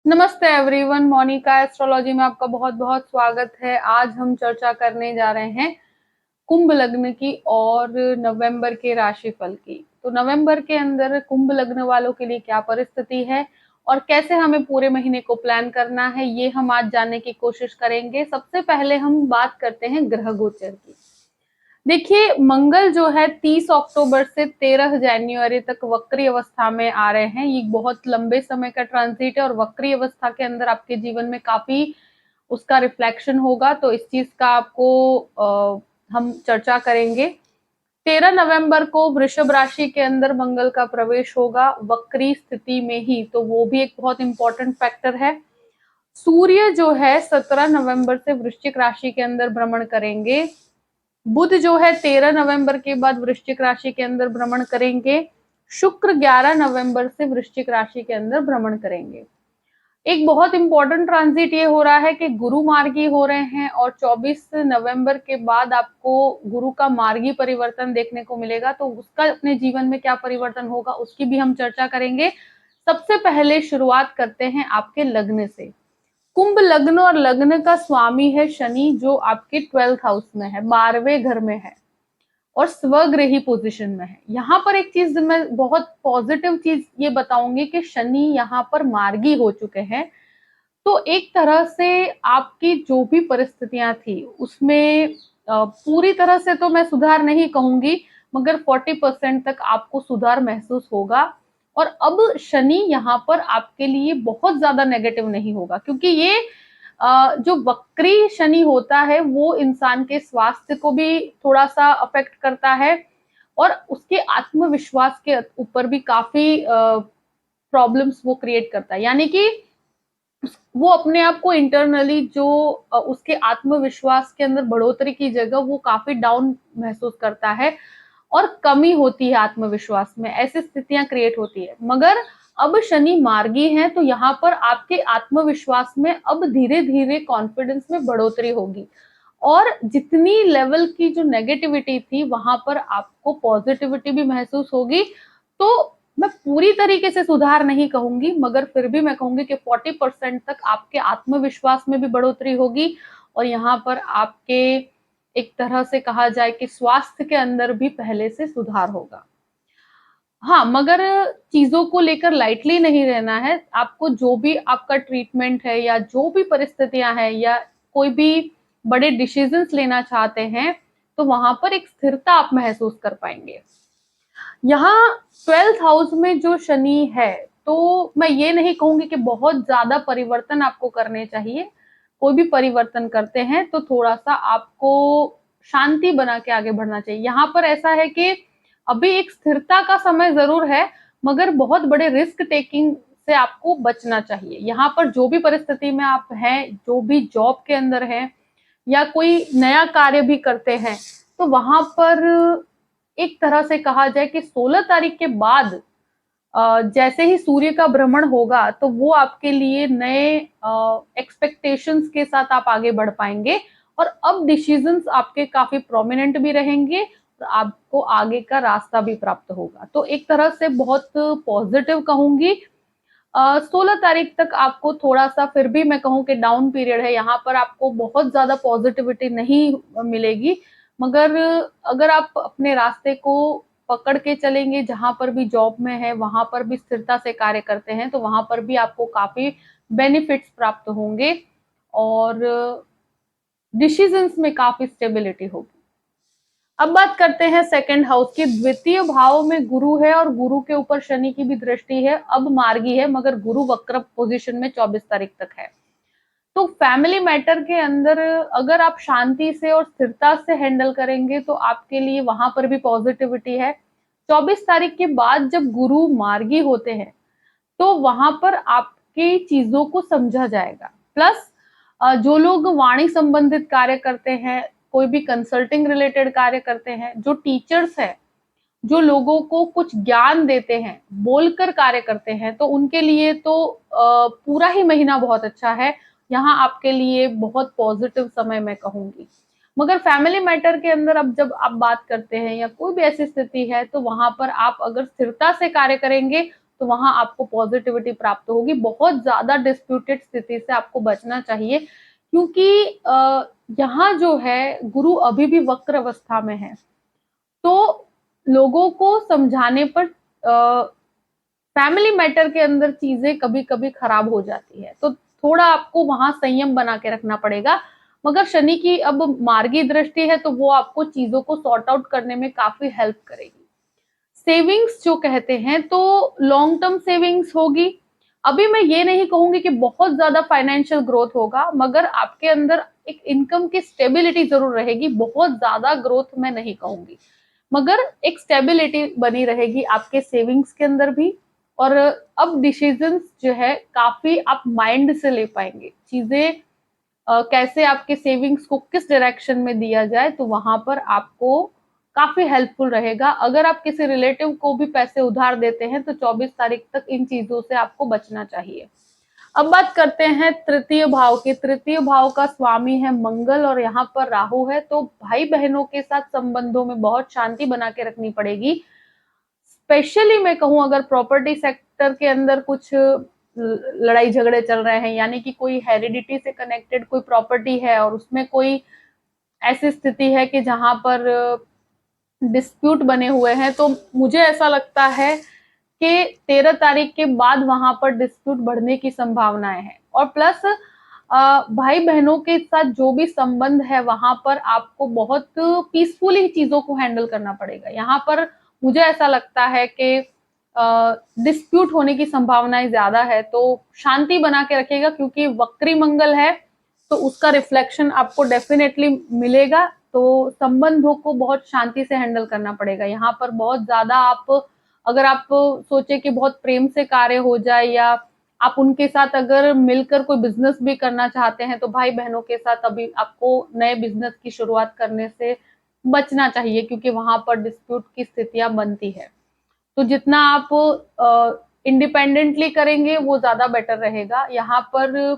नमस्ते everyone, Monika astrology में आपका बहुत बहुत स्वागत है। आज हम चर्चा करने जा रहे हैं कुंभ लग्न की और नवंबर के राशिफल की। तो नवंबर के अंदर कुंभ लग्न वालों के लिए क्या परिस्थिति है और कैसे हमें पूरे महीने को प्लान करना है, ये हम आज जानने की कोशिश करेंगे। सबसे पहले हम बात करते हैं ग्रह गोचर की। देखिए, मंगल जो है 30 अक्टूबर से 13 जनवरी तक वक्री अवस्था में आ रहे हैं। ये बहुत लंबे समय का ट्रांजिट है और वक्री अवस्था के अंदर आपके जीवन में काफी उसका रिफ्लेक्शन होगा, तो इस चीज का आपको हम चर्चा करेंगे। 13 नवंबर को वृषभ राशि के अंदर मंगल का प्रवेश होगा वक्री स्थिति में ही, तो वो भी एक बहुत इंपॉर्टेंट फैक्टर है। सूर्य जो है 17 नवंबर से वृश्चिक राशि के अंदर भ्रमण करेंगे। बुध जो है 13 नवंबर के बाद वृश्चिक राशि के अंदर भ्रमण करेंगे। शुक्र 11 नवंबर से वृश्चिक राशि के अंदर भ्रमण करेंगे। एक बहुत इंपॉर्टेंट ट्रांजिट ये हो रहा है कि गुरु मार्गी हो रहे हैं और 24 नवंबर के बाद आपको गुरु का मार्गी परिवर्तन देखने को मिलेगा, तो उसका अपने जीवन में क्या परिवर्तन होगा उसकी भी हम चर्चा करेंगे। सबसे पहले शुरुआत करते हैं आपके लग्न से। कुंभ लग्न और लग्न का स्वामी है शनि, जो आपके 12th हाउस में है, 12वें घर में है और स्वगृही पोजीशन में है। यहाँ पर एक चीज मैं बहुत पॉजिटिव चीज ये बताऊंगी कि शनि यहाँ पर मार्गी हो चुके हैं, तो एक तरह से आपकी जो भी परिस्थितियां थी उसमें पूरी तरह से तो मैं सुधार नहीं कहूंगी, मगर 40% तक आपको सुधार महसूस होगा। और अब शनि यहाँ पर आपके लिए बहुत ज्यादा नेगेटिव नहीं होगा, क्योंकि ये जो वक्री शनि होता है वो इंसान के स्वास्थ्य को भी थोड़ा सा अफेक्ट करता है और उसके आत्मविश्वास के ऊपर भी काफी प्रॉब्लम्स वो क्रिएट करता है। यानी कि वो अपने आप को इंटरनली जो उसके आत्मविश्वास के अंदर बढ़ोतरी की जगह वो काफी डाउन महसूस करता है और कमी होती है आत्मविश्वास में, ऐसी स्थितियां क्रिएट होती है। मगर अब शनि मार्गी हैं, तो यहाँ पर आपके आत्मविश्वास में अब धीरे धीरे कॉन्फिडेंस में बढ़ोतरी होगी और जितनी लेवल की जो नेगेटिविटी थी वहां पर आपको पॉजिटिविटी भी महसूस होगी। तो मैं पूरी तरीके से सुधार नहीं कहूंगी, मगर फिर भी मैं कहूंगी कि 40% तक आपके आत्मविश्वास में भी बढ़ोतरी होगी और यहाँ पर आपके एक तरह से कहा जाए कि स्वास्थ्य के अंदर भी पहले से सुधार होगा। हाँ, मगर चीजों को लेकर लाइटली नहीं रहना है। आपको जो भी आपका ट्रीटमेंट है या जो भी परिस्थितियां हैं या कोई भी बड़े डिसीजंस लेना चाहते हैं, तो वहां पर एक स्थिरता आप महसूस कर पाएंगे। यहाँ 12th हाउस में जो शनि है, तो मैं ये नहीं कहूंगी कि बहुत ज्यादा परिवर्तन आपको करने चाहिए। कोई भी परिवर्तन करते हैं तो थोड़ा सा आपको शांति बना के आगे बढ़ना चाहिए। यहाँ पर ऐसा है कि अभी एक स्थिरता का समय जरूर है, मगर बहुत बड़े रिस्क टेकिंग से आपको बचना चाहिए। यहाँ पर जो भी परिस्थिति में आप हैं, जो भी जॉब के अंदर हैं या कोई नया कार्य भी करते हैं, तो वहां पर एक तरह से कहा जाए कि 16 तारीख के बाद जैसे ही सूर्य का भ्रमण होगा, तो वो आपके लिए नए एक्सपेक्टेशंस के साथ आप आगे बढ़ पाएंगे और अब डिसीजंस आपके काफी प्रोमिनेंट भी रहेंगे और आपको आगे का रास्ता भी प्राप्त होगा। तो एक तरह से बहुत पॉजिटिव कहूंगी। 16 तारीख तक आपको थोड़ा सा फिर भी मैं कहूँ कि डाउन पीरियड है, यहाँ पर आपको बहुत ज्यादा पॉजिटिविटी नहीं मिलेगी। मगर अगर आप अपने रास्ते को पकड़ के चलेंगे, जहां पर भी जॉब में है वहां पर भी स्थिरता से कार्य करते हैं, तो वहां पर भी आपको काफी बेनिफिट्स प्राप्त होंगे और डिसीजंस में काफी स्टेबिलिटी होगी। अब बात करते हैं सेकंड हाउस की। द्वितीय भाव में गुरु है और गुरु के ऊपर शनि की भी दृष्टि है। अब मार्गी है, मगर गुरु वक्र पोजीशन में 24 तारीख तक है। तो फैमिली मैटर के अंदर अगर आप शांति से और स्थिरता से हैंडल करेंगे तो आपके लिए वहां पर भी पॉजिटिविटी है। 24 तारीख के बाद जब गुरु मार्गी होते हैं, तो वहां पर आपकी चीजों को समझा जाएगा। प्लस जो लोग वाणी संबंधित कार्य करते हैं, कोई भी कंसल्टिंग रिलेटेड कार्य करते हैं, जो टीचर्स हैं, जो लोगों को कुछ ज्ञान देते हैं, बोलकर कार्य करते हैं, तो उनके लिए तो पूरा ही महीना बहुत अच्छा है। यहाँ आपके लिए बहुत पॉजिटिव समय मैं कहूंगी। मगर फैमिली मैटर के अंदर अब जब आप बात करते हैं या कोई भी ऐसी स्थिति है, तो वहां पर आप अगर स्थिरता से कार्य करेंगे तो वहां आपको पॉजिटिविटी प्राप्त होगी। बहुत ज्यादा डिस्प्यूटेड स्थिति से आपको बचना चाहिए, क्योंकि यहाँ जो है गुरु अभी भी वक्र अवस्था में है। तो लोगों को समझाने पर फैमिली मैटर के अंदर चीजें कभी कभी खराब हो जाती है, तो थोड़ा आपको वहां संयम बना के रखना पड़ेगा। मगर शनि की अब मार्गी दृष्टि है, तो वो आपको चीजों को सॉर्ट आउट करने में काफी हेल्प करेगी। सेविंग्स जो कहते हैं, तो लॉन्ग टर्म सेविंग्स होगी। अभी मैं ये नहीं कहूंगी कि बहुत ज्यादा फाइनेंशियल ग्रोथ होगा, मगर आपके अंदर एक इनकम की स्टेबिलिटी जरूर रहेगी। बहुत ज्यादा ग्रोथ मैं नहीं कहूंगी, मगर एक स्टेबिलिटी बनी रहेगी आपके सेविंग्स के अंदर भी। और अब डिसीजंस जो है काफी आप माइंड से ले पाएंगे चीजें, कैसे आपके सेविंग्स को किस डायरेक्शन में दिया जाए, तो वहां पर आपको काफी हेल्पफुल रहेगा। अगर आप किसी रिलेटिव को भी पैसे उधार देते हैं, तो 24 तारीख तक इन चीजों से आपको बचना चाहिए। अब बात करते हैं तृतीय भाव की। तृतीय भाव का स्वामी है मंगल और यहाँ पर राहु है, तो भाई बहनों के साथ संबंधों में बहुत शांति बना के रखनी पड़ेगी। स्पेशली मैं कहूं, अगर प्रॉपर्टी सेक्टर के अंदर कुछ लड़ाई झगड़े चल रहे हैं, यानी कि कोई हेरिडिटी से कनेक्टेड कोई प्रॉपर्टी है और उसमें कोई ऐसी स्थिति है कि जहां पर डिस्प्यूट बने हुए हैं, तो मुझे ऐसा लगता है कि 13 तारीख के बाद वहां पर डिस्प्यूट बढ़ने की संभावनाएं हैं। और प्लस भाई बहनों के साथ जो भी संबंध है, वहां पर आपको बहुत पीसफुली चीजों को हैंडल करना पड़ेगा। यहाँ पर मुझे ऐसा लगता है कि डिस्प्यूट होने की संभावनाएं ज्यादा है, तो शांति बना के रखिएगा, क्योंकि वक्री मंगल है तो उसका रिफ्लेक्शन आपको डेफिनेटली मिलेगा। तो संबंधों को बहुत शांति से हैंडल करना पड़ेगा। यहाँ पर बहुत ज्यादा अगर आप सोचे कि बहुत प्रेम से कार्य हो जाए, या आप उनके साथ अगर मिलकर कोई बिजनेस भी करना चाहते हैं, तो भाई बहनों के साथ अभी आपको नए बिजनेस की शुरुआत करने से बचना चाहिए, क्योंकि वहां पर डिस्प्यूट की स्थितियां बनती है। तो जितना आप इंडिपेंडेंटली करेंगे वो ज्यादा बेटर रहेगा। यहाँ पर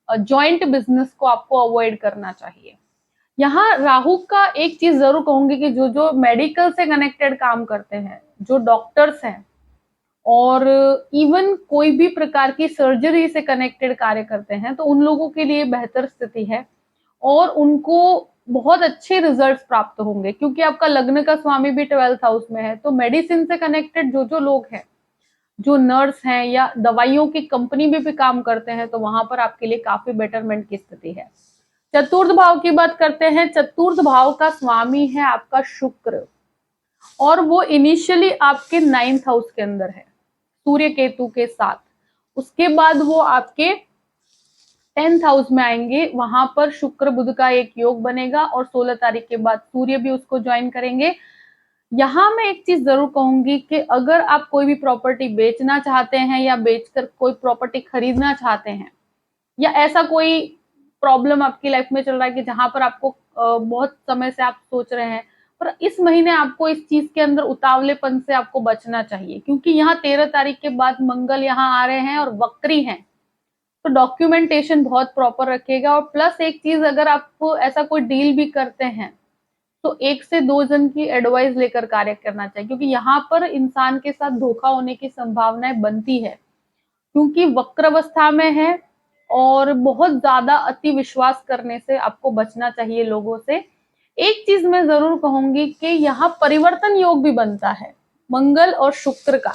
जॉइंट बिजनेस को आपको अवॉइड करना चाहिए। यहाँ राहु का एक चीज जरूर कहूंगी कि जो जो मेडिकल से कनेक्टेड काम करते हैं, जो डॉक्टर्स हैं, और इवन कोई भी प्रकार की सर्जरी से कनेक्टेड कार्य करते हैं, तो उन लोगों के लिए बेहतर स्थिति है और उनको बहुत अच्छे रिजल्ट्स प्राप्त होंगे, क्योंकि आपका लग्न का स्वामी भी 12th हाउस में है। तो मेडिसिन से कनेक्टेड जो जो लोग हैं, जो नर्स हैं या दवाइयों की कंपनी में भी काम करते हैं, तो वहां पर आपके लिए काफी बेटरमेंट की स्थिति है। चतुर्थ भाव की बात करते हैं। चतुर्थ भाव का स्वामी है आपका शुक्र, और वो इनिशियली आपके 9th हाउस के अंदर है सूर्य केतु के साथ। उसके बाद वो आपके 10th हाउस में आएंगे, वहां पर शुक्र बुध का एक योग बनेगा और 16 तारीख के बाद सूर्य भी उसको ज्वाइन करेंगे। यहाँ मैं एक चीज जरूर कहूंगी कि अगर आप कोई भी प्रॉपर्टी बेचना चाहते हैं या बेचकर कोई प्रॉपर्टी खरीदना चाहते हैं, या ऐसा कोई प्रॉब्लम आपकी लाइफ में चल रहा है कि जहां पर आपको बहुत समय से आप सोच रहे हैं, पर इस महीने आपको इस चीज के अंदर उतावलेपन से आपको बचना चाहिए, क्योंकि यहाँ 13 तारीख के बाद मंगल यहाँ आ रहे हैं और वक्री हैं। तो डॉक्यूमेंटेशन बहुत प्रॉपर रखिएगा। और प्लस एक चीज, अगर आप ऐसा कोई डील भी करते हैं, तो 1 से 2 जन की एडवाइस लेकर कार्य करना चाहिए, क्योंकि यहाँ पर इंसान के साथ धोखा होने की संभावनाएं बनती है, क्योंकि वक्रावस्था में है। और बहुत ज्यादा अति विश्वास करने से आपको बचना चाहिए लोगों से। एक चीज मैं जरूर कहूंगी कि यहाँ परिवर्तन योग भी बनता है मंगल और शुक्र का,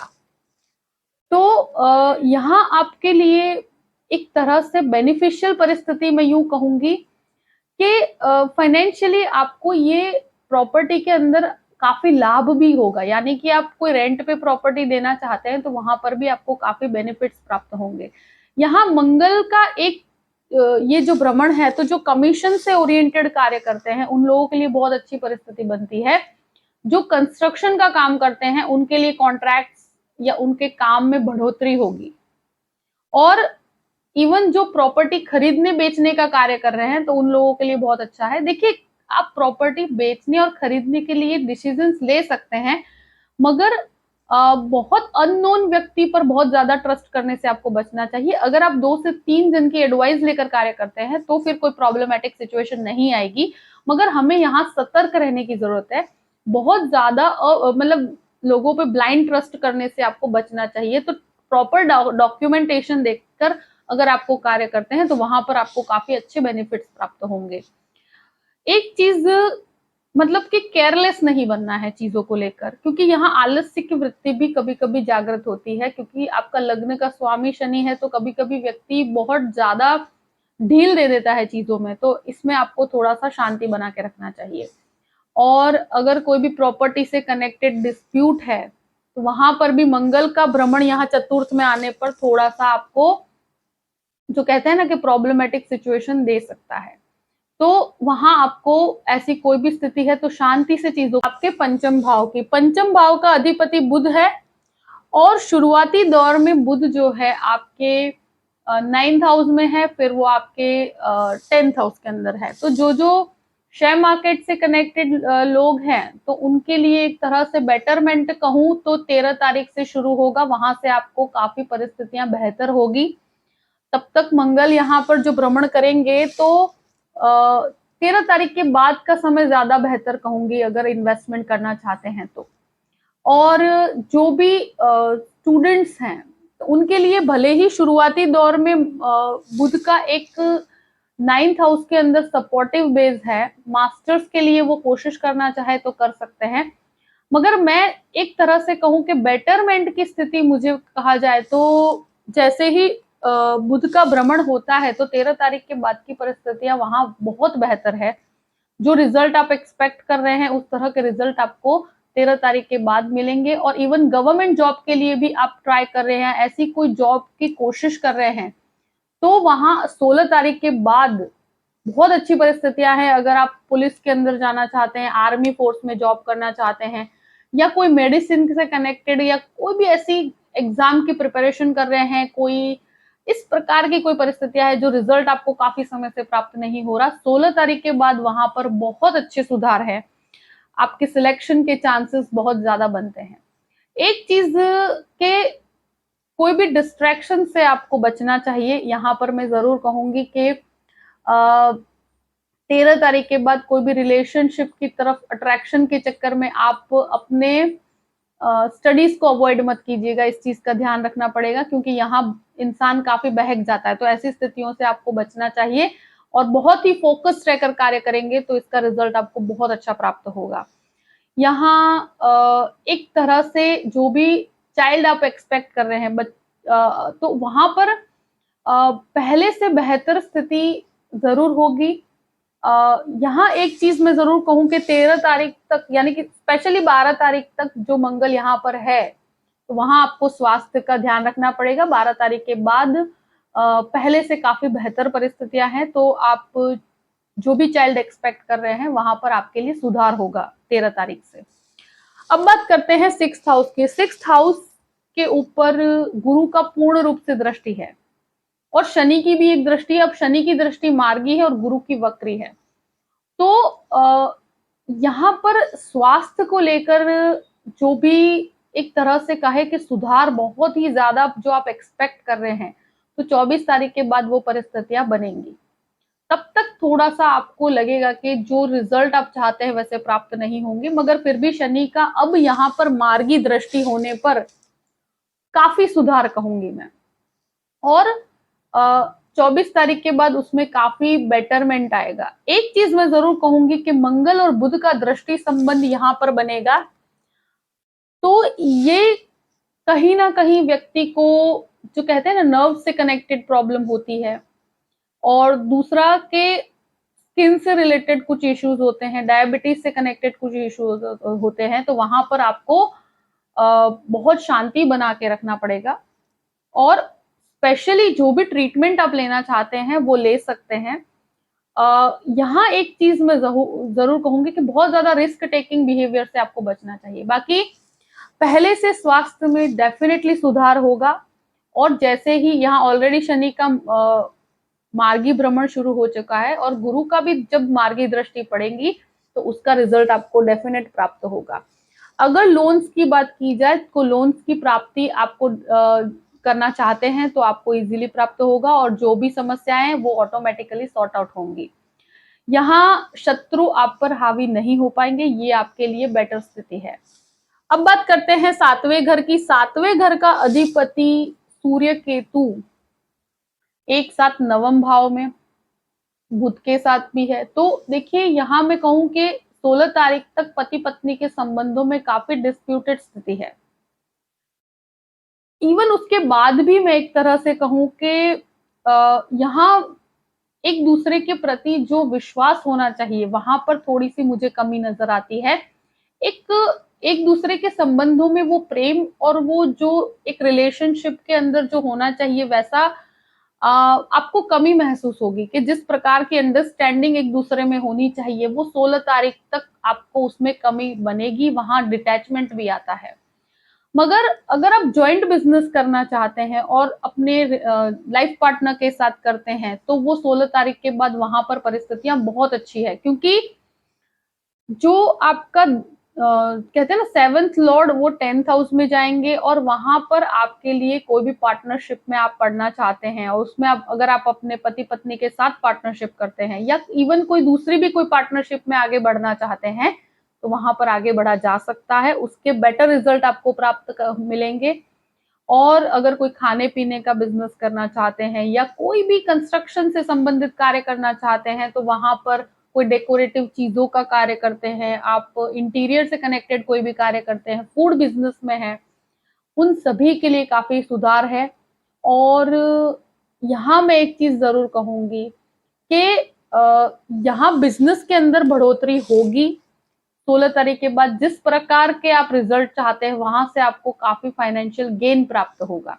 तो यहाँ आपके लिए एक तरह से बेनिफिशियल परिस्थिति मैं यूं कहूंगी कि फाइनेंशियली आपको ये प्रॉपर्टी के अंदर काफी लाभ भी होगा। यानी कि आप कोई रेंट पे प्रॉपर्टी देना चाहते हैं, तो वहां पर भी आपको काफी बेनिफिट्स प्राप्त होंगे। यहाँ मंगल का एक ये जो भ्रमण है, तो जो कमीशन से ओरिएंटेड कार्य करते हैं उन लोगों के लिए बहुत अच्छी परिस्थिति बनती है। जो कंस्ट्रक्शन का काम करते हैं उनके लिए कॉन्ट्रैक्ट्स या उनके काम में बढ़ोतरी होगी। और इवन जो प्रॉपर्टी खरीदने बेचने का कार्य कर रहे हैं, तो उन लोगों के लिए बहुत अच्छा है। देखिए, आप प्रॉपर्टी बेचने और खरीदने के लिए डिसीजंस ले सकते हैं, मगर बहुत अननोन व्यक्ति पर बहुत ज्यादा ट्रस्ट करने से आपको बचना चाहिए। अगर आप 2 से 3 जन की एडवाइस लेकर कार्य करते हैं, तो फिर कोई प्रॉब्लमेटिक सिचुएशन नहीं आएगी, मगर हमें यहाँ सतर्क रहने की जरूरत है। बहुत ज्यादा मतलब लोगों पे ब्लाइंड ट्रस्ट करने से आपको बचना चाहिए। तो प्रॉपर डॉक्यूमेंटेशन देखकर अगर आपको कार्य करते हैं तो वहां पर आपको काफी अच्छे बेनिफिट्स प्राप्त होंगे। एक चीज मतलब कि केयरलेस नहीं बनना है चीजों को लेकर, क्योंकि यहाँ आलस्य की वृत्ति भी कभी कभी जागृत होती है, क्योंकि आपका लग्न का स्वामी शनि है, तो कभी कभी व्यक्ति बहुत ज्यादा ढील दे देता है चीजों में, तो इसमें आपको थोड़ा सा शांति बना के रखना चाहिए। और अगर कोई भी प्रॉपर्टी से कनेक्टेड डिस्प्यूट है तो वहां पर भी मंगल का भ्रमण यहाँ चतुर्थ में आने पर थोड़ा सा आपको जो कहते हैं ना कि प्रॉब्लमेटिक सिचुएशन दे सकता है। तो वहां आपको ऐसी कोई भी स्थिति है तो शांति से चीजों, आपके पंचम भाव का अधिपति बुध है, और शुरुआती दौर में बुध जो है आपके 9th हाउस में है, फिर वो आपके 10th हाउस के अंदर है। तो जो शेयर मार्केट से कनेक्टेड लोग हैं तो उनके लिए एक तरह से बेटरमेंट कहूं तो 13 तारीख से शुरू होगा, वहां से आपको काफी परिस्थितियां बेहतर होगी। तब तक मंगल यहाँ पर जो भ्रमण करेंगे तो 13 तारीख के बाद का समय ज्यादा बेहतर कहूंगी अगर इन्वेस्टमेंट करना चाहते हैं तो। और जो भी स्टूडेंट्स हैं तो उनके लिए भले ही शुरुआती दौर में बुध का एक 9th हाउस के अंदर सपोर्टिव बेस है, मास्टर्स के लिए वो कोशिश करना चाहे तो कर सकते हैं, मगर मैं एक तरह से कहूं कि बेटरमेंट की स्थिति मुझे कहा जाए तो जैसे ही बुध का भ्रमण होता है तो 13 तारीख के बाद की परिस्थितियां वहां बहुत बेहतर है। जो रिजल्ट आप एक्सपेक्ट कर रहे हैं उस तरह के रिजल्ट आपको 13 तारीख के बाद मिलेंगे। और इवन गवर्नमेंट जॉब के लिए भी आप ट्राई कर रहे हैं, ऐसी कोई जॉब की कोशिश कर रहे हैं, तो वहां 16 तारीख के बाद बहुत अच्छी परिस्थितियां हैं। अगर आप पुलिस के अंदर जाना चाहते हैं, आर्मी फोर्स में जॉब करना चाहते हैं, या कोई मेडिसिन से कनेक्टेड या कोई भी ऐसी एग्जाम की प्रिपरेशन कर रहे हैं, कोई इस प्रकार की कोई परिस्थितियां है जो रिजल्ट आपको काफी समय से प्राप्त नहीं हो रहा, 16 तारीख के बाद वहां पर बहुत अच्छे सुधार है, आपके सिलेक्शन के चांसेस बहुत ज्यादा बनते हैं। एक चीज के कोई भी डिस्ट्रैक्शन से आपको बचना चाहिए। यहाँ पर मैं जरूर कहूंगी कि 13 तारीख के बाद कोई भी रिलेशनशिप की तरफ अट्रैक्शन के चक्कर में आप अपने स्टडीज को अवॉइड मत कीजिएगा, इस चीज का ध्यान रखना पड़ेगा, क्योंकि यहाँ इंसान काफी बहक जाता है। तो ऐसी स्थितियों से आपको बचना चाहिए और बहुत ही फोकस्ड रहकर कार्य करेंगे तो इसका रिजल्ट आपको बहुत अच्छा प्राप्त होगा। यहाँ एक तरह से जो भी चाइल्ड आप एक्सपेक्ट कर रहे हैं तो वहां पर पहले से बेहतर स्थिति जरूर होगी। यहाँ एक चीज मैं जरूर कहूं कि 13 तारीख तक यानी कि स्पेशली 12 तारीख तक जो मंगल यहाँ पर है तो वहां आपको स्वास्थ्य का ध्यान रखना पड़ेगा। 12 तारीख के बाद पहले से काफी बेहतर परिस्थितियां हैं, तो आप जो भी चाइल्ड एक्सपेक्ट कर रहे हैं वहां पर आपके लिए सुधार होगा 13 तारीख से। अब बात करते हैं 6th हाउस की। 6th हाउस के ऊपर गुरु का पूर्ण रूप से दृष्टि है और शनि की भी एक दृष्टि है। अब शनि की दृष्टि मार्गी है और गुरु की वक्री है, तो यहाँ पर स्वास्थ्य को लेकर जो भी एक तरह से कहे कि सुधार बहुत ही ज्यादा जो आप एक्सपेक्ट कर रहे हैं, तो 24 तारीख के बाद वो परिस्थितियां बनेंगी। तब तक थोड़ा सा आपको लगेगा कि जो रिजल्ट आप चाहते हैं वैसे प्राप्त नहीं होंगे, मगर फिर भी शनि का अब यहाँ पर मार्गी दृष्टि होने पर काफी सुधार कहूंगी मैं। और 24 तारीख के बाद उसमें काफी बेटरमेंट आएगा। एक चीज मैं जरूर कहूंगी कि मंगल और बुध का दृष्टि संबंध यहाँ पर बनेगा, तो ये कहीं ना कहीं व्यक्ति को जो कहते हैं ना नर्व से कनेक्टेड प्रॉब्लम होती है, और दूसरा के स्किन से रिलेटेड कुछ इश्यूज होते हैं, डायबिटीज से कनेक्टेड कुछ इश्यूज होते हैं, तो वहां पर आपको बहुत शांति बना के रखना पड़ेगा। और स्पेशली जो भी ट्रीटमेंट आप लेना चाहते हैं वो ले सकते हैं। यहाँ एक चीज मैं जरूर कहूंगी कि बहुत ज्यादा रिस्क टेकिंग बिहेवियर से आपको बचना चाहिए। बाकी पहले से स्वास्थ्य में डेफिनेटली सुधार होगा, और जैसे ही यहाँ ऑलरेडी शनि का मार्गी भ्रमण शुरू हो चुका है और गुरु का भी जब मार्गी दृष्टि पड़ेगी तो उसका रिजल्ट आपको डेफिनेट प्राप्त होगा। अगर लोन्स की बात की जाए तो लोन्स की प्राप्ति आपको करना चाहते हैं तो आपको इजीली प्राप्त होगा, और जो भी समस्याएं हैं वो ऑटोमेटिकली सॉर्ट आउट होंगी। यहाँ शत्रु आप पर हावी नहीं हो पाएंगे, ये आपके लिए बेटर स्थिति है। अब बात करते हैं सातवें घर की। सातवें घर का अधिपति सूर्य केतु एक साथ नवम भाव में बुध के साथ भी है। तो देखिए यहाँ मैं कहूं कि 16 तारीख तक पति पत्नी के संबंधों में काफी डिस्प्यूटेड स्थिति है। इवन उसके बाद भी मैं एक तरह से कहूं कि यहाँ एक दूसरे के प्रति जो विश्वास होना चाहिए वहां पर थोड़ी सी मुझे कमी नजर आती है। एक एक दूसरे के संबंधों में वो प्रेम और वो जो एक रिलेशनशिप के अंदर जो होना चाहिए वैसा आपको कमी महसूस होगी कि जिस प्रकार की अंडरस्टैंडिंग एक दूसरे में होनी चाहिए वो 16 तारीख तक आपको उसमें कमी बनेगी, वहां डिटैचमेंट भी आता है। मगर अगर आप जॉइंट बिजनेस करना चाहते हैं और अपने लाइफ पार्टनर के साथ करते हैं तो वो 16 तारीख के बाद वहां पर परिस्थितियां बहुत अच्छी है, क्योंकि जो आपका कहते हैं ना सेवंथ लॉर्ड वो 10th हाउस में जाएंगे और वहां पर आपके लिए कोई भी पार्टनरशिप में आप पढ़ना चाहते हैं और उसमें आप अगर आप अपने पति पत्नी के साथ पार्टनरशिप करते हैं या इवन कोई दूसरी भी कोई पार्टनरशिप में आगे बढ़ना चाहते हैं तो वहां पर आगे बढ़ा जा सकता है, उसके बेटर रिजल्ट आपको प्राप्त मिलेंगे। और अगर कोई खाने पीने का बिजनेस करना चाहते हैं या कोई भी कंस्ट्रक्शन से संबंधित कार्य करना चाहते हैं तो वहां पर कोई डेकोरेटिव चीजों का कार्य करते हैं, आप इंटीरियर से कनेक्टेड कोई भी कार्य करते हैं, फूड बिजनेस में है, उन सभी के लिए काफी सुधार है। और यहाँ मैं एक चीज जरूर कहूंगी कि यहाँ बिजनेस के अंदर बढ़ोतरी होगी। 16 तारीख के बाद जिस प्रकार के आप रिजल्ट चाहते हैं वहां से आपको काफी फाइनेंशियल गेन प्राप्त होगा।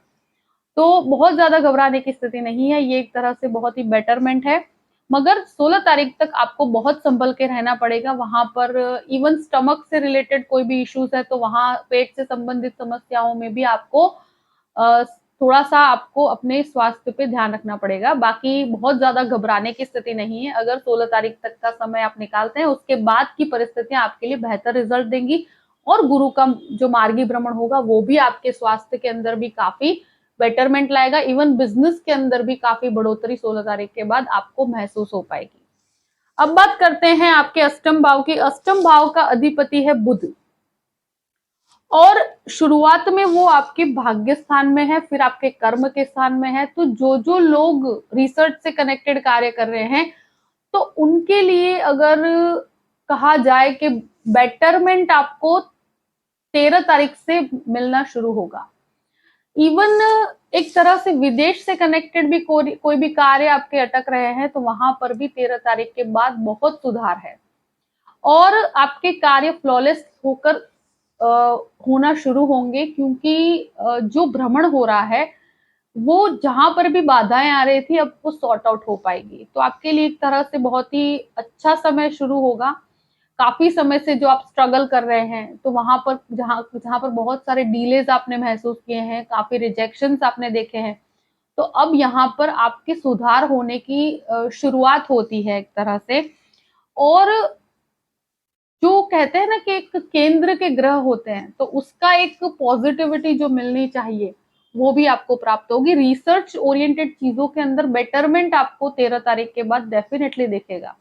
तो बहुत ज्यादा घबराने की स्थिति नहीं है, ये एक तरह से बहुत ही बेटरमेंट है। मगर 16 तारीख तक आपको बहुत संभल के रहना पड़ेगा। वहां पर इवन स्टमक से रिलेटेड कोई भी इश्यूज है तो वहां पेट से संबंधित समस्याओं में भी आपको थोड़ा सा आपको अपने स्वास्थ्य पे ध्यान रखना पड़ेगा। बाकी बहुत ज्यादा घबराने की स्थिति नहीं है। अगर 16 तारीख तक का समय आप निकालते हैं उसके बाद की परिस्थितियां आपके लिए बेहतर रिजल्ट देंगी और गुरु का जो मार्गी भ्रमण होगा वो भी आपके स्वास्थ्य के अंदर भी काफी बेटरमेंट लाएगा। इवन बिजनेस के अंदर भी काफी बढ़ोतरी 16 तारीख के बाद आपको महसूस हो पाएगी। अब बात करते हैं आपके अष्टम भाव की। अष्टम भाव का अधिपति है बुध और शुरुआत में वो आपके भाग्य स्थान में है, फिर आपके कर्म के स्थान में है। तो जो लोग रिसर्च से कनेक्टेड कार्य कर रहे हैं तो उनके लिए अगर कहा जाए कि बेटरमेंट आपको 13 तारीख से मिलना शुरू होगा। इवन एक तरह से विदेश से कनेक्टेड भी कोई भी कार्य आपके अटक रहे हैं तो वहां पर भी 13 तारीख के बाद बहुत सुधार है और आपके कार्य फ्लॉलेस होकर होना शुरू होंगे, क्योंकि जो भ्रमण हो रहा है वो जहां पर भी बाधाएं आ रही थी अब वो सॉर्ट आउट हो पाएगी। तो आपके लिए एक तरह से बहुत ही अच्छा समय शुरू होगा। काफी समय से जो आप स्ट्रगल कर रहे हैं तो वहां पर जहां जहां पर बहुत सारे डीलेज आपने महसूस किए हैं, काफी रिजेक्शंस आपने देखे हैं, तो अब यहाँ पर आपके सुधार होने की शुरुआत होती है एक तरह से। और जो कहते हैं ना कि एक केंद्र के ग्रह होते हैं तो उसका एक पॉजिटिविटी जो मिलनी चाहिए वो भी आपको प्राप्त होगी। रिसर्च ओरिएंटेड चीजों के अंदर बेटरमेंट आपको 13 तारीख के बाद डेफिनेटली दिखेगा।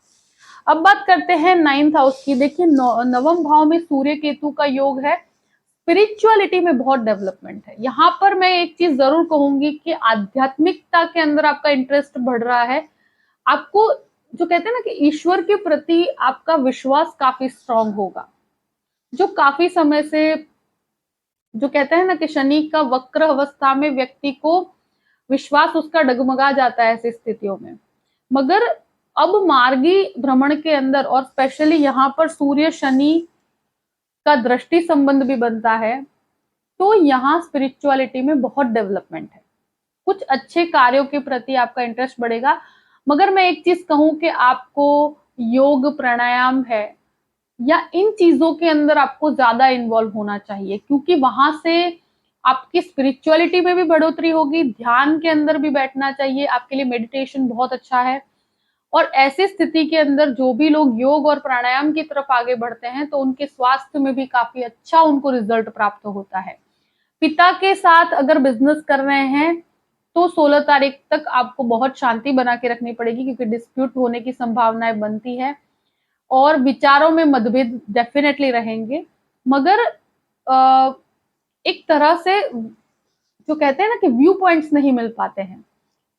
अब बात करते हैं 9th हाउस की। देखिए नवम भाव में सूर्य केतु का योग है। स्पिरिचुअलिटी में बहुत डेवलपमेंट है। यहाँ पर मैं एक चीज जरूर कहूंगी कि आध्यात्मिकता के अंदर आपका इंटरेस्ट बढ़ रहा है। आपको जो कहते हैं ना कि ईश्वर के प्रति आपका विश्वास काफी स्ट्रांग होगा, जो काफी समय से जो कहते हैं ना कि शनि का वक्र अवस्था में व्यक्ति को विश्वास उसका डगमगा जाता है ऐसी स्थितियों में। मगर अब मार्गी भ्रमण के अंदर और स्पेशली यहाँ पर सूर्य शनि का दृष्टि संबंध भी बनता है तो यहाँ स्पिरिचुअलिटी में बहुत डेवलपमेंट है। कुछ अच्छे कार्यों के प्रति आपका इंटरेस्ट बढ़ेगा। मगर मैं एक चीज कहूं कि आपको योग प्राणायाम है या इन चीजों के अंदर आपको ज्यादा इन्वॉल्व होना चाहिए, क्योंकि वहां से आपकी स्पिरिचुअलिटी में भी बढ़ोतरी होगी। ध्यान के अंदर भी बैठना चाहिए, आपके लिए मेडिटेशन बहुत अच्छा है। और ऐसी स्थिति के अंदर जो भी लोग योग और प्राणायाम की तरफ आगे बढ़ते हैं तो उनके स्वास्थ्य में भी काफी अच्छा उनको रिजल्ट प्राप्त होता है। पिता के साथ अगर बिजनेस कर रहे हैं तो 16 तारीख तक आपको बहुत शांति बना के रखनी पड़ेगी, क्योंकि डिस्प्यूट होने की संभावनाएं बनती है और विचारों में मतभेद डेफिनेटली रहेंगे। मगर एक तरह से जो कहते हैं ना कि व्यू पॉइंट्स नहीं मिल पाते हैं।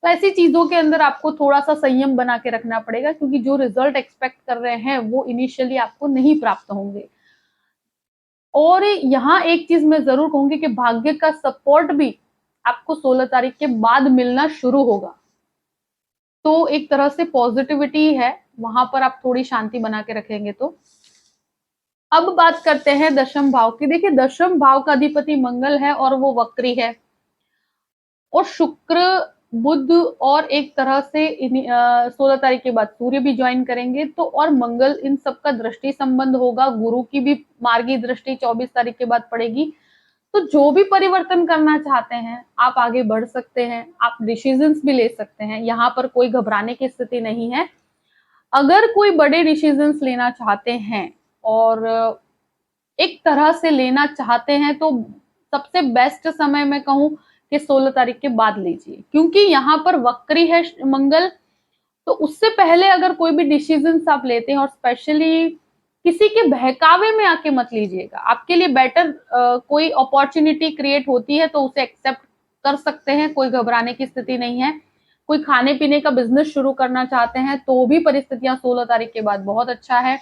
तो ऐसी चीजों के अंदर आपको थोड़ा-सा संयम बना के रखना पड़ेगा, क्योंकि जो रिजल्ट एक्सपेक्ट कर रहे हैं वो इनिशियली आपको नहीं प्राप्त होंगे। और यहाँ एक चीज मैं जरूर कहूंगी कि भाग्य का सपोर्ट भी आपको 16 तारीख के बाद मिलना शुरू होगा। तो एक तरह से पॉजिटिविटी है, वहां पर आप थोड़ी शांति बना के रखेंगे तो। अब बात करते हैं दशम भाव की। देखिए, दशम भाव का अधिपति मंगल है और वो वक्री है, और शुक्र, बुध और एक तरह से 16 तारीख के बाद सूर्य भी ज्वाइन करेंगे, तो और मंगल, इन सबका दृष्टि संबंध होगा। गुरु की भी मार्गी दृष्टि 24 तारीख के बाद पड़ेगी। तो जो भी परिवर्तन करना चाहते हैं आप आगे बढ़ सकते हैं, आप डिसीजंस भी ले सकते हैं, यहाँ पर कोई घबराने की स्थिति नहीं है। अगर कोई बड़े डिसीजंस लेना चाहते हैं और एक तरह से लेना चाहते हैं, तो सबसे बेस्ट समय मैं कहूं कि 16 तारीख के बाद लीजिए, क्योंकि यहाँ पर वक्री है मंगल। तो उससे पहले अगर कोई भी डिसीजंस आप लेते हैं, और स्पेशली किसी के बहकावे में आके मत लीजिएगा। आपके लिए बेटर कोई अपॉर्चुनिटी क्रिएट होती है तो उसे एक्सेप्ट कर सकते हैं, कोई घबराने की स्थिति नहीं है। कोई खाने पीने का बिजनेस शुरू करना चाहते हैं तो भी परिस्थितियां 16 तारीख के बाद बहुत अच्छा है।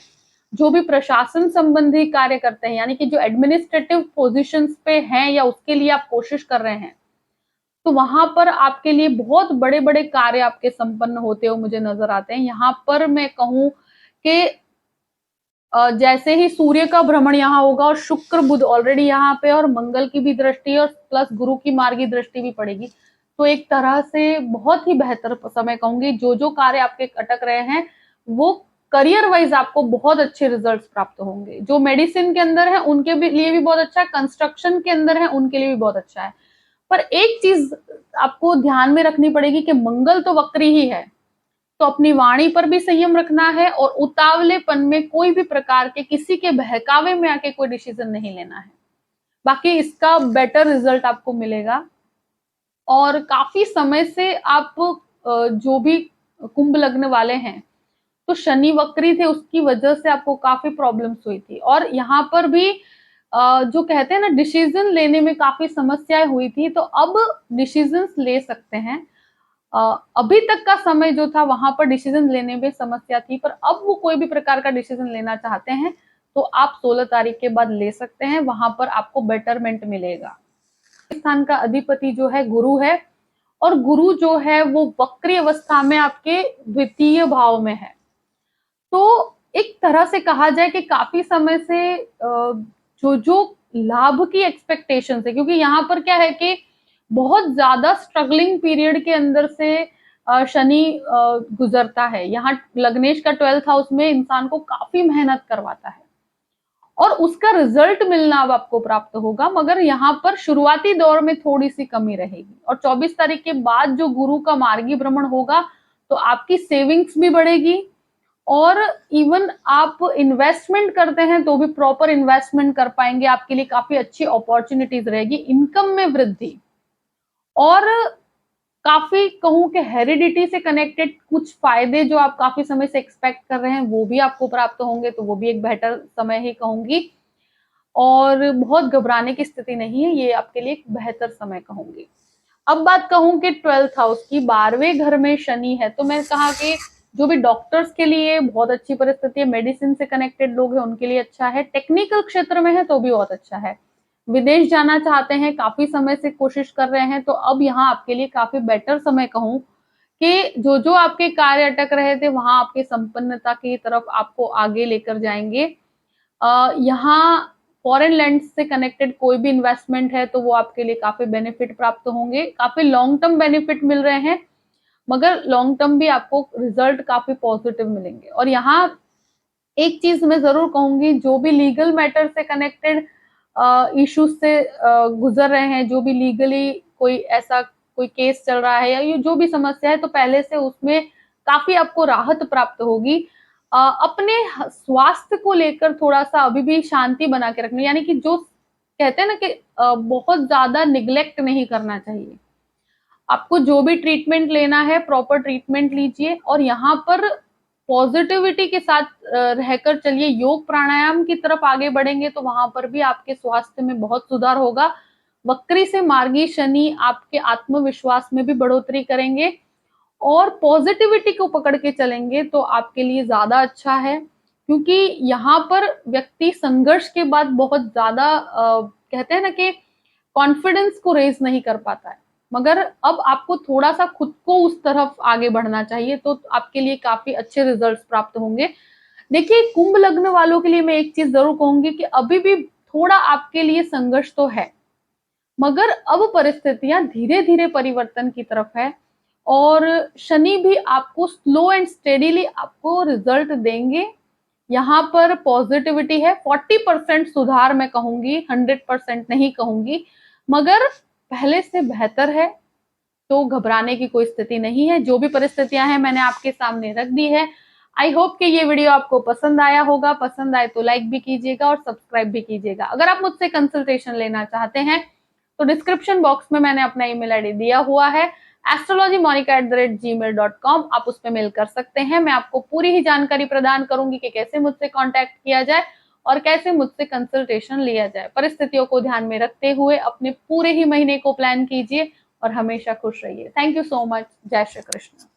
जो भी प्रशासन संबंधी कार्य करते हैं, यानी कि जो एडमिनिस्ट्रेटिव पोजीशंस पे हैं या उसके लिए आप कोशिश कर रहे हैं, तो वहां पर आपके लिए बहुत बड़े बड़े कार्य आपके संपन्न होते हुए मुझे नजर आते हैं। यहाँ पर मैं कहूं कि जैसे ही सूर्य का भ्रमण यहाँ होगा और शुक्र बुध ऑलरेडी यहाँ पे, और मंगल की भी दृष्टि और प्लस गुरु की मार्गी दृष्टि भी पड़ेगी, तो एक तरह से बहुत ही बेहतर समय कहूंगी। जो कार्य आपके अटक रहे हैं वो करियर वाइज आपको बहुत अच्छे रिजल्ट्स प्राप्त होंगे। जो मेडिसिन के अंदर है उनके लिए भी बहुत अच्छा है, कंस्ट्रक्शन के अंदर है उनके लिए भी बहुत अच्छा है। पर एक चीज आपको ध्यान में रखनी पड़ेगी कि मंगल तो वक्री ही है, तो अपनी वाणी पर भी संयम रखना है, और उतावलेपन में कोई भी प्रकार के किसी के बहकावे में आके कोई डिसीजन नहीं लेना है। बाकी इसका बेटर रिजल्ट आपको मिलेगा। और काफी समय से आप जो भी कुंभ लग्न वाले हैं, तो शनि वक्री थे, उसकी वजह से आपको काफी प्रॉब्लम्स हुई थी, और यहाँ पर भी जो कहते हैं ना डिसीजन लेने में काफी समस्याएं हुई थी, तो अब डिसीजंस ले सकते हैं। अभी तक का समय जो था वहां पर डिसीजन लेने में समस्या थी, पर अब वो कोई भी प्रकार का डिसीजन लेना चाहते हैं तो आप 16 तारीख के बाद ले सकते हैं, वहां पर आपको बेटरमेंट मिलेगा। स्थान का अधिपति जो है गुरु है, और गुरु जो है वो वक्री अवस्था में आपके द्वितीय भाव में है। तो एक तरह से कहा जाए कि काफी समय से जो लाभ की एक्सपेक्टेशन है, क्योंकि यहाँ पर क्या है कि बहुत ज्यादा स्ट्रगलिंग पीरियड के अंदर से शनि गुजरता है। यहाँ लग्नेश का 12th हाउस में इंसान को काफी मेहनत करवाता है, और उसका रिजल्ट मिलना अब आपको प्राप्त होगा, मगर यहाँ पर शुरुआती दौर में थोड़ी सी कमी रहेगी। और 24 तारीख के बाद जो गुरु का मार्गी भ्रमण होगा, तो आपकी सेविंग्स भी बढ़ेगी, और इवन आप इन्वेस्टमेंट करते हैं तो भी प्रॉपर इन्वेस्टमेंट कर पाएंगे। आपके लिए काफी अच्छी अपॉर्चुनिटीज रहेगी, इनकम में वृद्धि, और काफी कहूं कि हेरिडिटी से कनेक्टेड कुछ फायदे जो आप काफी समय से एक्सपेक्ट कर रहे हैं वो भी आपको प्राप्त होंगे, तो वो भी एक बेहतर समय ही कहूंगी। और बहुत घबराने की स्थिति नहीं है, ये आपके लिए एक बेहतर समय कहूंगी। अब बात कहूं कि 12th हाउस की, 12वें घर में शनि है, तो मैं कहा कि जो भी डॉक्टर्स के लिए बहुत अच्छी परिस्थिति है, मेडिसिन से कनेक्टेड लोग हैं उनके लिए अच्छा है, टेक्निकल क्षेत्र में है तो भी बहुत अच्छा है, विदेश जाना चाहते हैं, काफी समय से कोशिश कर रहे हैं, तो अब यहाँ आपके लिए काफी बेटर समय कहूं कि जो आपके कार्य अटक रहे थे वहां आपके संपन्नता की तरफ आपको आगे लेकर जाएंगे। यहाँ फॉरेन लैंड से कनेक्टेड कोई भी इन्वेस्टमेंट है तो वो आपके लिए काफी बेनिफिट प्राप्त होंगे, काफी लॉन्ग टर्म बेनिफिट मिल रहे हैं, मगर लॉन्ग टर्म भी आपको रिजल्ट काफी पॉजिटिव मिलेंगे। और यहाँ एक चीज मैं जरूर कहूंगी, जो भी लीगल मैटर से कनेक्टेड इश्यूज से गुजर रहे हैं, जो भी लीगली कोई ऐसा कोई केस चल रहा है या ये जो भी समस्या है, तो पहले से उसमें काफी आपको राहत प्राप्त होगी। अपने स्वास्थ्य को लेकर थोड़ा सा अभी भी शांति बना के रखना, यानी कि जो कहते हैं ना कि बहुत ज्यादा निग्लेक्ट नहीं करना चाहिए। आपको जो भी ट्रीटमेंट लेना है प्रॉपर ट्रीटमेंट लीजिए, और यहाँ पर पॉजिटिविटी के साथ रहकर चलिए। योग प्राणायाम की तरफ आगे बढ़ेंगे तो वहां पर भी आपके स्वास्थ्य में बहुत सुधार होगा। वक्री से मार्गी शनि आपके आत्मविश्वास में भी बढ़ोतरी करेंगे, और पॉजिटिविटी को पकड़ के चलेंगे तो आपके लिए ज्यादा अच्छा है, क्योंकि यहाँ पर व्यक्ति संघर्ष के बाद बहुत ज्यादा कहते हैं ना कि कॉन्फिडेंस को रेज नहीं कर पाता है, मगर अब आपको थोड़ा सा खुद को उस तरफ आगे बढ़ना चाहिए, तो आपके लिए काफी अच्छे रिजल्ट्स प्राप्त होंगे। देखिए, कुंभ लग्न वालों के लिए मैं एक चीज जरूर कहूंगी कि अभी भी थोड़ा आपके लिए संघर्ष तो है, मगर अब परिस्थितियां धीरे धीरे परिवर्तन की तरफ है, और शनि भी आपको स्लो एंड स्टेडीली आपको रिजल्ट देंगे। यहाँ पर पॉजिटिविटी है, 40% सुधार मैं कहूंगी, 100% नहीं कहूंगी, मगर पहले से बेहतर है, तो घबराने की कोई स्थिति नहीं है। जो भी परिस्थितियां हैं मैंने आपके सामने रख दी है। आई होप कि ये वीडियो आपको पसंद आया होगा। पसंद आए तो लाइक भी कीजिएगा और सब्सक्राइब भी कीजिएगा। अगर आप मुझसे कंसल्टेशन लेना चाहते हैं तो डिस्क्रिप्शन बॉक्स में मैंने अपना ईमेल आईडी दिया हुआ है, astrologymonica@gmail.com। आप उस पर मेल कर सकते हैं। मैं आपको पूरी ही जानकारी प्रदान करूंगी कि कैसे मुझसे कांटेक्ट किया जाए और कैसे मुझसे कंसल्टेशन लिया जाए। परिस्थितियों को ध्यान में रखते हुए अपने पूरे ही महीने को प्लान कीजिए और हमेशा खुश रहिए। Thank you so much. जय श्री कृष्ण।